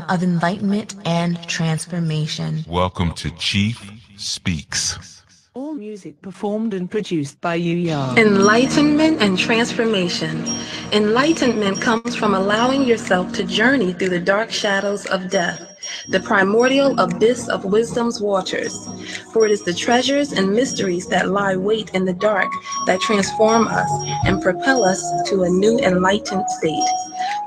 of enlightenment and transformation. Welcome to Chief Speaks. All music performed and produced by YUYA. Enlightenment and transformation. Enlightenment comes from allowing yourself to journey through the dark shadows of death, the primordial abyss of wisdom's waters. For it is the treasures and mysteries that lie wait in the dark that transform us and propel us to a new enlightened state.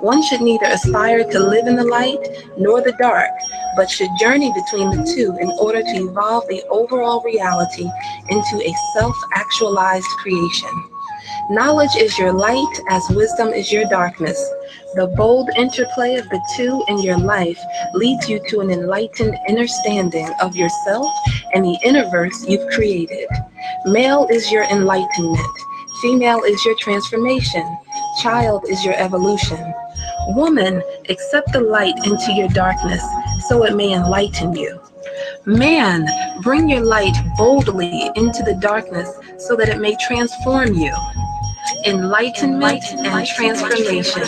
One should neither aspire to live in the light nor the dark, but should journey between the two in order to evolve the overall reality into a self-actualized creation. Knowledge is your light as wisdom is your darkness. The bold interplay of the two in your life leads you to an enlightened understanding of yourself and the universe you've created. Male is your enlightenment. Female is your transformation. Child is your evolution. Woman, accept the light into your darkness so it may enlighten you. Man, bring your light boldly into the darkness so that it may transform you. Enlightenment and transformation.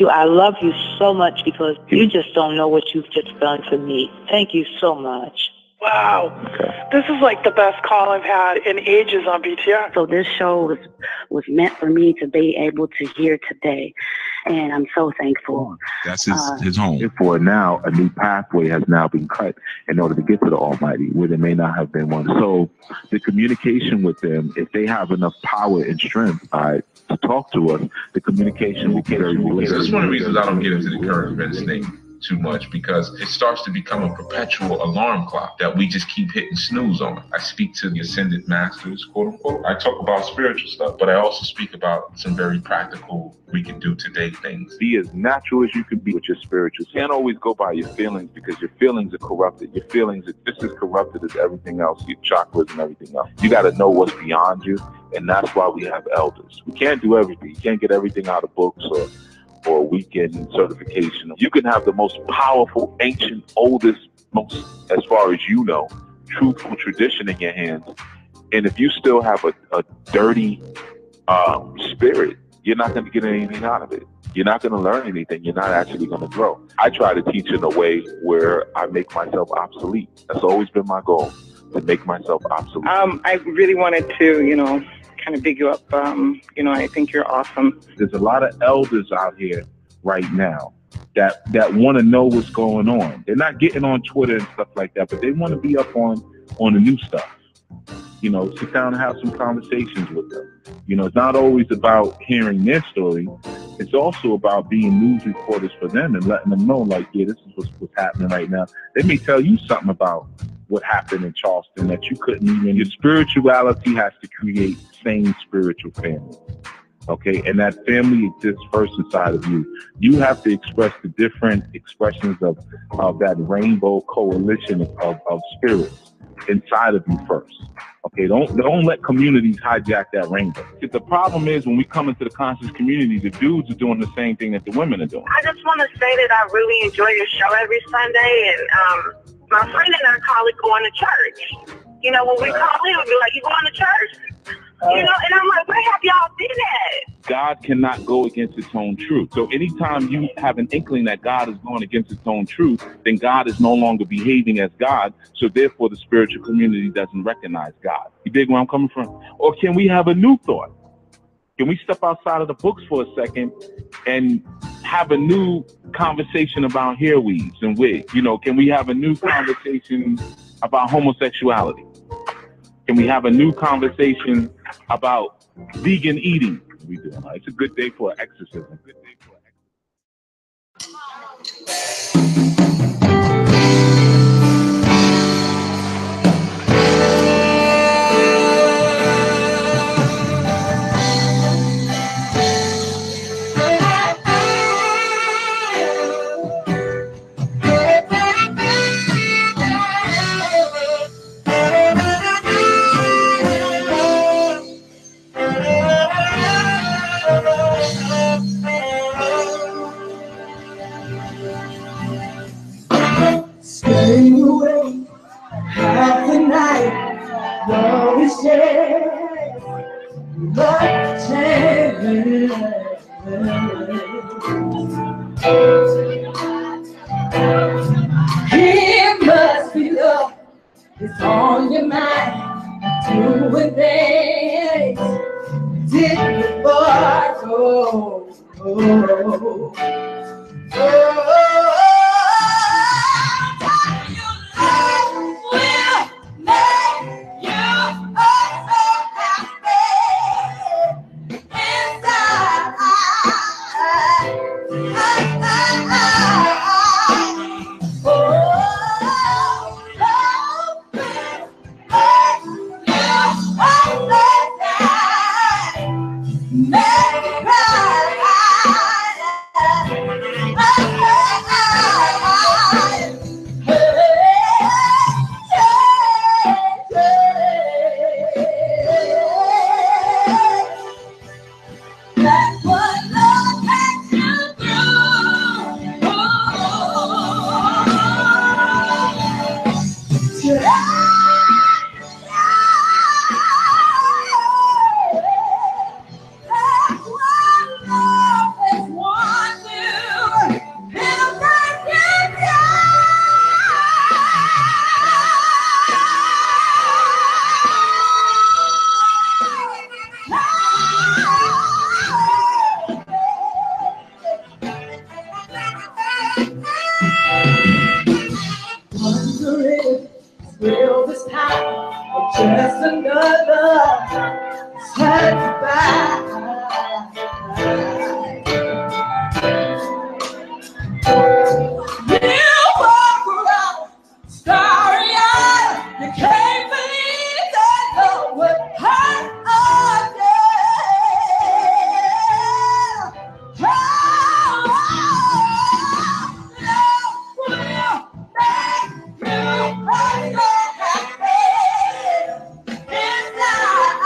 I love you so much because you just don't know what you've just done for me. Thank you so much. Wow. This is like the best call I've had in ages on BTR. So this show was meant for me to be able to hear today, and I'm so thankful. That's his home. Therefore, now a new pathway has now been cut in order to get to the Almighty, where there may not have been one. So the communication with them, if they have enough power and strength to talk to us, the communication will get very related. That's one of the reasons I don't get into the current events thing too much, because it starts to become a perpetual alarm clock that we just keep hitting snooze on. I speak to the ascended masters, quote unquote. I talk about spiritual stuff, but I also speak about some very practical, we can do today things. Be as natural as you can be with your spiritual. You can't always go by your feelings, because your feelings are corrupted. Your feelings are just as corrupted as everything else, your chakras and everything else. You got to know what's beyond you, and that's why we have elders. We can't do everything. You can't get everything out of books or weekend certification. You can have the most powerful, ancient, oldest, most, as far as you know, truthful tradition in your hands. And if you still have a dirty spirit, you're not going to get anything out of it. You're not going to learn anything. You're not actually going to grow. I try to teach in a way where I make myself obsolete. That's always been my goal, to make myself obsolete. I really wanted to, kind of big you up. I think you're awesome. There's a lot of elders out here right now that want to know what's going on. They're not getting on Twitter and stuff like that, but they want to be up on the new stuff. Sit down and have some conversations with them. It's not always about hearing their story. It's also about being news reporters for them and letting them know, like, yeah, this is what's happening right now. They may tell you something about what happened in Charleston that you couldn't even. Your spirituality has to create same spiritual family. Okay, and that family exists first inside of you. You have to express the different expressions of that rainbow coalition of spirits inside of you first. Okay, don't let communities hijack that rainbow. Because the problem is, when we come into the conscious community, the dudes are doing the same thing that the women are doing. I just want to say that I really enjoy your show every Sunday, and my friend and I call it going to church. When we call in, we'll be like, you going to church? And I'm like, where have y'all been at? God cannot go against its own truth. So anytime you have an inkling that God is going against its own truth, then God is no longer behaving as God. So therefore, the spiritual community doesn't recognize God. You dig where I'm coming from? Or can we have a new thought? Can we step outside of the books for a second and have a new conversation about hair weaves and wigs? Can we have a new conversation about homosexuality? Can we have a new conversation about vegan eating? We do. It's a good day for exorcism. Good day for It must be love. It's on your mind. Doing things did before. Will this time or just another setback? You walk around starry-eyed. You can't believe that love would hurt again. Love will make you happy inside.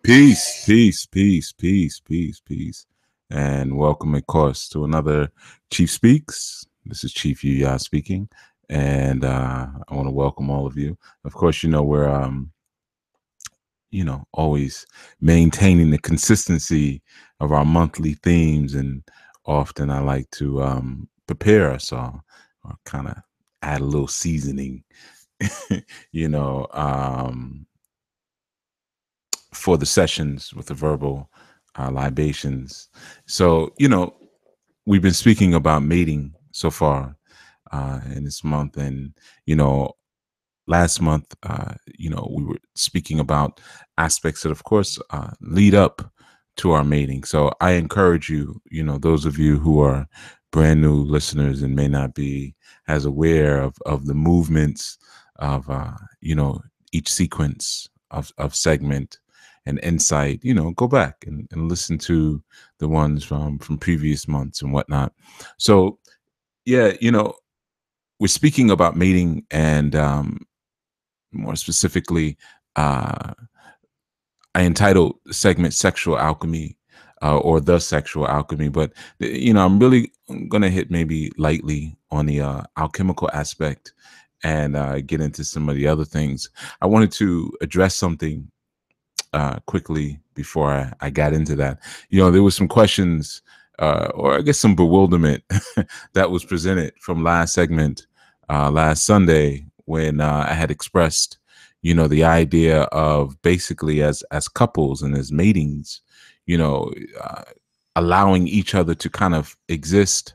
Peace, peace, peace, peace, peace, peace. And welcome, of course, to another Chief Speaks. This is Chief YUYA speaking. And I want to welcome all of you. Of course, we're always maintaining the consistency of our monthly themes. And often I like to prepare us all, or kind of add a little seasoning, for the sessions with the verbal libations. So, we've been speaking about mating so far in this month. And, last month, we were speaking about aspects that, of course, lead up to our mating. So I encourage you, those of you who are brand new listeners and may not be as aware of the movements of, each sequence of segment and insight, go back and listen to the ones from previous months and whatnot. So, yeah, we're speaking about mating, and more specifically, I entitled the segment "Sexual Alchemy" or "The Sexual Alchemy." But I'm really going to hit maybe lightly on the alchemical aspect and get into some of the other things. I wanted to address something quickly before I got into that. There was some questions, or I guess some bewilderment that was presented from last segment, last Sunday, when I had expressed, the idea of basically as couples and as matings, allowing each other to kind of exist,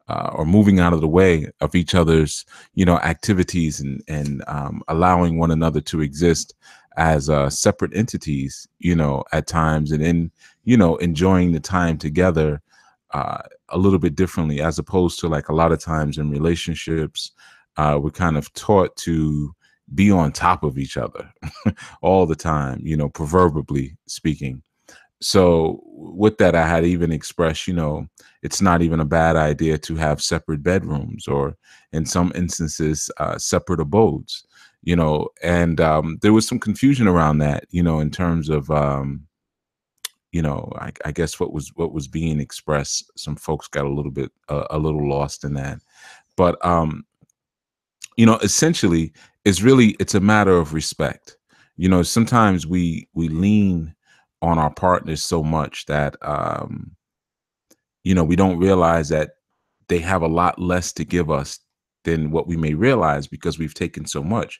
or moving out of the way of each other's, activities, and allowing one another to exist as separate entities, at times, and in, enjoying the time together a little bit differently, as opposed to, like, a lot of times in relationships, we're kind of taught to be on top of each other all the time, proverbially speaking. So with that, I had even expressed, it's not even a bad idea to have separate bedrooms, or in some instances, separate abodes, and there was some confusion around that, in terms of, I guess what was being expressed. Some folks got a little bit, a little lost in that. But, essentially, it's a matter of respect. Sometimes we lean on our partners so much that, we don't realize that they have a lot less to give us than what we may realize, because we've taken so much.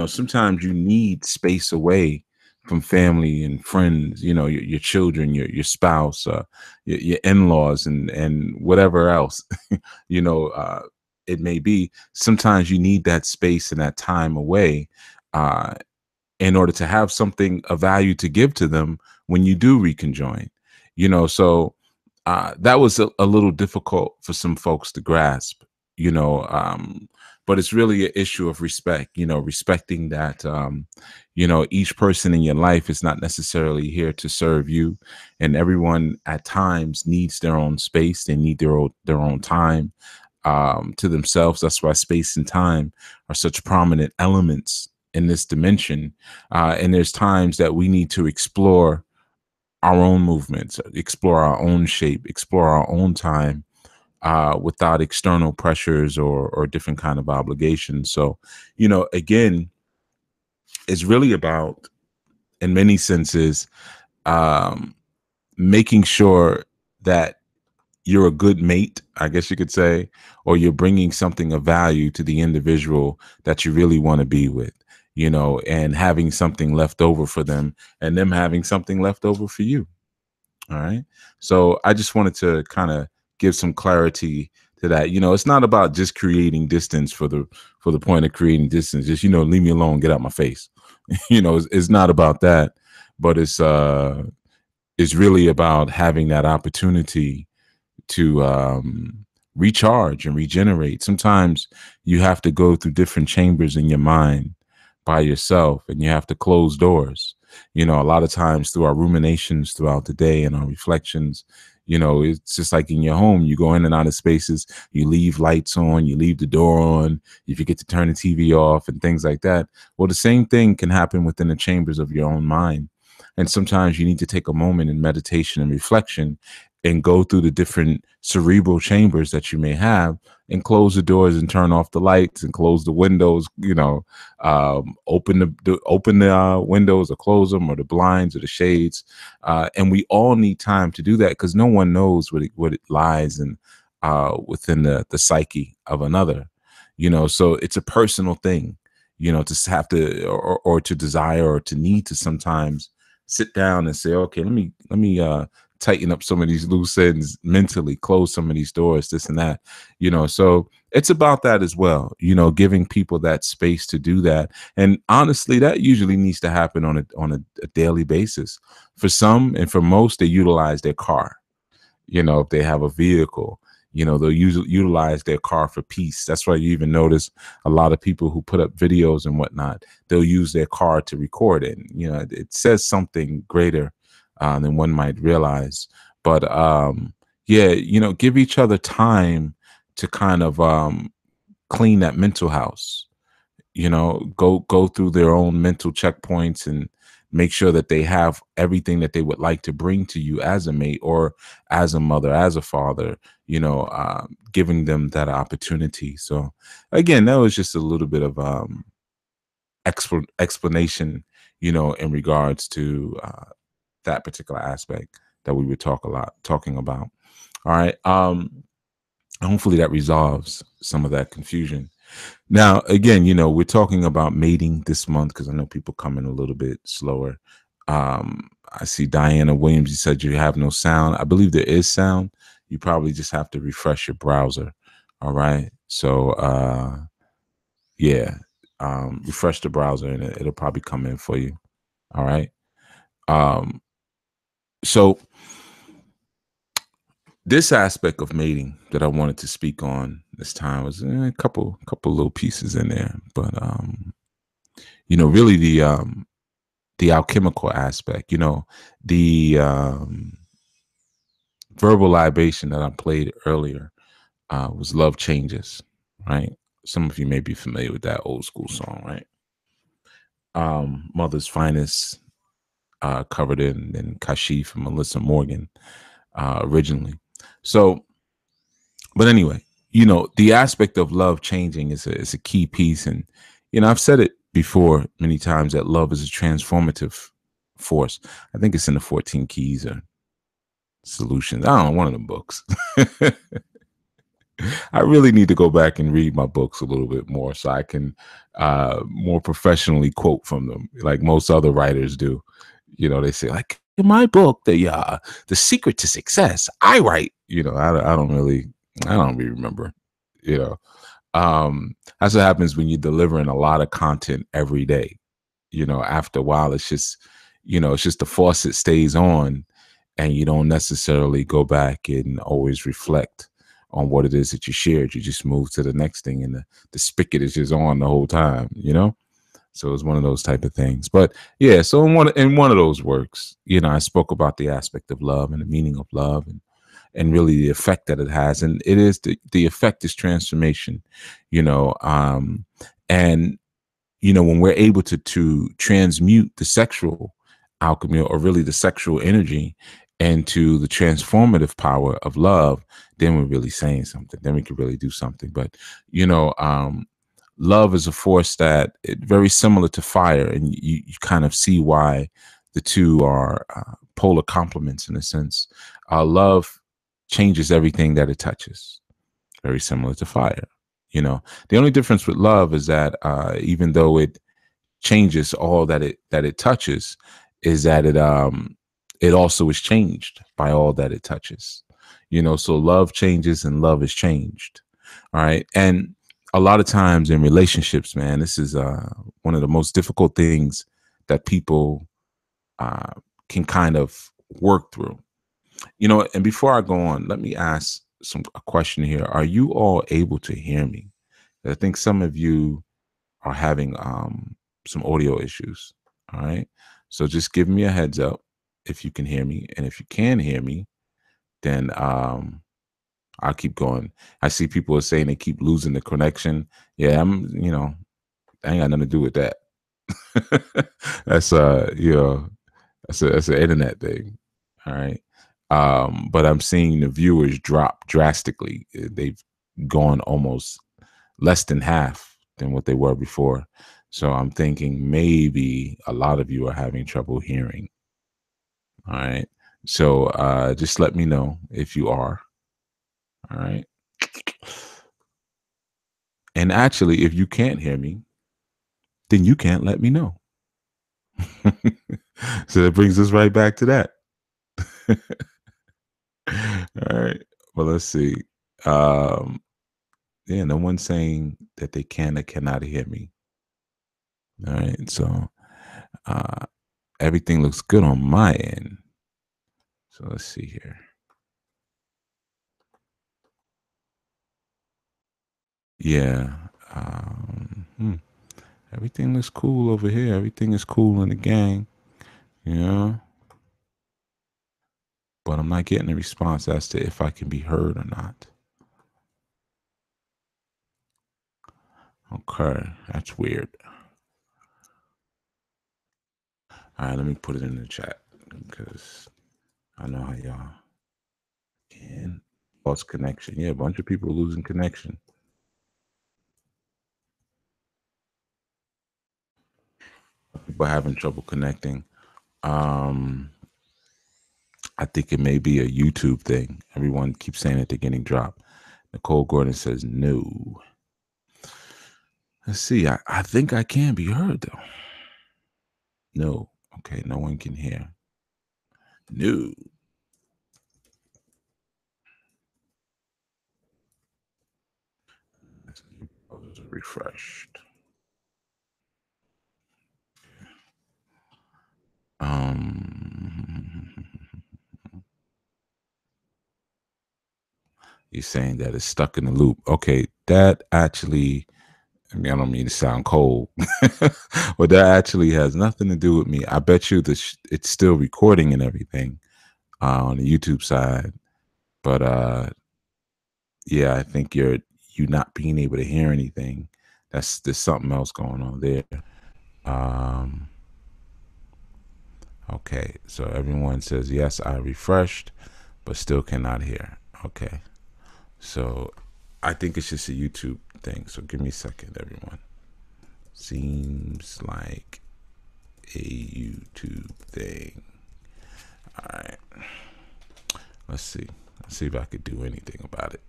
Sometimes you need space away from family and friends, your children, your spouse, your in-laws, and whatever else, it may be. Sometimes you need that space and that time away in order to have something of value to give to them when you do reconjoin. So that was a little difficult for some folks to grasp, but it's really an issue of respect, respecting that, each person in your life is not necessarily here to serve you, and everyone at times needs their own space. They need their own time to themselves. That's why space and time are such prominent elements in this dimension. And there's times that we need to explore our own movements, explore our own shape, explore our own time, without external pressures or different kind of obligations. So, again, it's really about, in many senses, making sure that you're a good mate, I guess you could say, or you're bringing something of value to the individual that you really want to be with, and having something left over for them, and them having something left over for you. All right. So I just wanted to kind of give some clarity to that. It's not about just creating distance for the point of creating distance. Just, leave me alone, get out my face. It's not about that, but it's really about having that opportunity to recharge and regenerate. Sometimes you have to go through different chambers in your mind by yourself, and you have to close doors. A lot of times through our ruminations throughout the day and our reflections, it's just like in your home, you go in and out of spaces, you leave lights on, you leave the door on, you forget to turn the TV off and things like that. Well, the same thing can happen within the chambers of your own mind. And sometimes you need to take a moment in meditation and reflection and go through the different cerebral chambers that you may have and close the doors and turn off the lights and close the windows, open the windows or close them, or the blinds or the shades. And we all need time to do that, because no one knows what it lies in within the psyche of another, so it's a personal thing, to have to, or to desire, or to need to sometimes sit down and say, okay, let me tighten up some of these loose ends mentally, close some of these doors, this and that, so it's about that as well, giving people that space to do that. And honestly, that usually needs to happen on a daily basis. For some, and for most, they utilize their car. If they have a vehicle, they'll utilize their car for peace. That's why you even notice a lot of people who put up videos and whatnot, they'll use their car to record it. It says something greater than one might realize. But give each other time to kind of clean that mental house. Go through their own mental checkpoints and make sure that they have everything that they would like to bring to you as a mate, or as a mother, as a father, giving them that opportunity. So again, that was just a little bit of explanation, in regards to that particular aspect that we would talking about. All right. Hopefully that resolves some of that confusion. Now, again, we're talking about mating this month, because I know people come in a little bit slower. I see Diana Williams, you said you have no sound. I believe there is sound. You probably just have to refresh your browser. All right. So, refresh the browser and it'll probably come in for you. All right. So this aspect of mating that I wanted to speak on this time was a couple little pieces in there, but really the alchemical aspect, the verbal libation that I played earlier was "Love Changes," right? Some of you may be familiar with that old school song, right? Mother's Finest covered it, and Kashif from Melissa Morgan originally. So, but anyway, the aspect of love changing is a key piece. And, I've said it before many times that love is a transformative force. I think it's in the 14 Keys or Solutions. I don't know, one of them books. I really need to go back and read my books a little bit more so I can more professionally quote from them, like most other writers do. They say, like, in my book, the secret to success, I write, I don't really remember, that's what happens when you're delivering a lot of content every day. After a while, it's just the faucet stays on, and you don't necessarily go back and always reflect on what it is that you shared. You just move to the next thing, and the spigot is just on the whole time, So it's one of those type of things. But yeah, so in one of those works, I spoke about the aspect of love and the meaning of love, and really the effect that it has. And it is the effect is transformation, and when we're able to transmute the sexual alchemy, or really the sexual energy, into the transformative power of love, then we're really saying something. Then we can really do something. But love is a force that very similar to fire, and you kind of see why the two are polar complements in a sense. Love changes everything that it touches, very similar to fire. The only difference with love is that even though it changes all that it touches, is that it also is changed by all that it touches. So love changes and love is changed. All right. And a lot of times in relationships, man, this is one of the most difficult things that people can kind of work through. And before I go on, let me ask a question here. Are you all able to hear me? I think some of you are having some audio issues. All right. So just give me a heads up if you can hear me. And if you can hear me, then I'll keep going. I see people are saying they keep losing the connection. Yeah, I ain't got nothing to do with that. That's That's an internet thing. All right. But I'm seeing the viewers drop drastically. They've gone almost less than half than what they were before. So I'm thinking maybe a lot of you are having trouble hearing. All right. So just let me know if you are. All right. And actually, if you can't hear me, then you can't let me know. So that brings us right back to that. All right. Well, let's see. Yeah, no one's saying that they can or cannot hear me. All right. So everything looks good on my end. So let's see here. Yeah. Everything looks cool over here. Everything is cool in the gang. You know? But I'm not getting a response as to if I can be heard or not. Okay. That's weird. All right. Let me put it in the chat because I know how y'all can. Lost connection. Yeah, a bunch of people losing connection. People having trouble connecting. I think it may be a YouTube thing. Everyone keeps saying that they're getting dropped. Nicole Gordon says no. Let's see. I think I can be heard though. No. Okay, no one can hear. No. Refreshed. You're saying that it's stuck in the loop. Okay, that actually, I mean, I don't mean to sound cold, but that actually has nothing to do with me. I bet you that it's still recording and everything on the YouTube side. But yeah, I think you not being able to hear anything. There's something else going on there. Okay, so everyone says yes, I refreshed, but still cannot hear. Okay, so I think it's just a YouTube thing. So give me a second, everyone. Seems like a YouTube thing. All right, let's see. Let's see if I could do anything about it.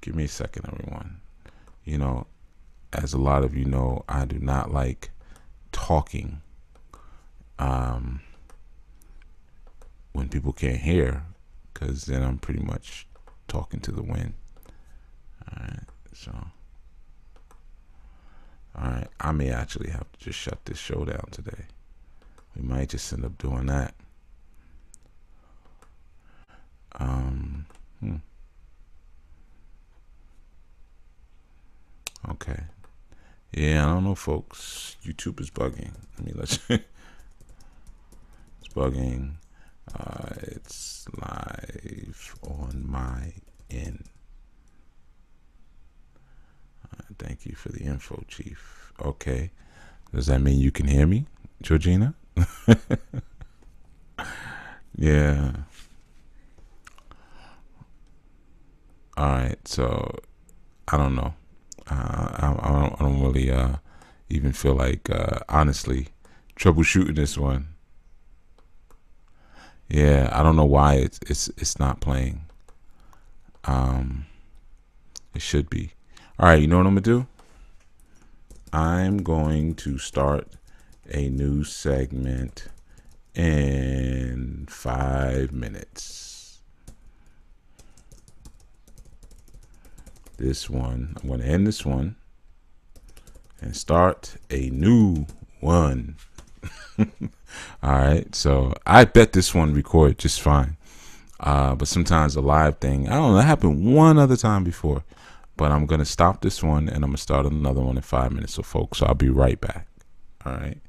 Give me a second, everyone. You know, as a lot of you know, I do not like talking when people can't hear, because then I'm pretty much talking to the wind. All right, so all right, I may actually have to just shut this show down today. We might just end up doing that. Okay. Yeah, I don't know, folks. YouTube is bugging. Let me let you. It's bugging. It's live on my end. Thank you for the info, Chief. Okay. Does that mean you can hear me, Georgina? Yeah. All right. So I don't know. I don't really even feel like honestly troubleshooting this one. Yeah, I don't know why it's not playing. It should be. All right, you know what I'm gonna do? I'm going to start a new segment in 5 minutes. This one, I'm going to end this one and start a new one. All right, so I bet this one recorded just fine. But sometimes a live thing, I don't know, that happened one other time before. But I'm going to stop this one and I'm going to start another one in 5 minutes. So, folks, I'll be right back. All right.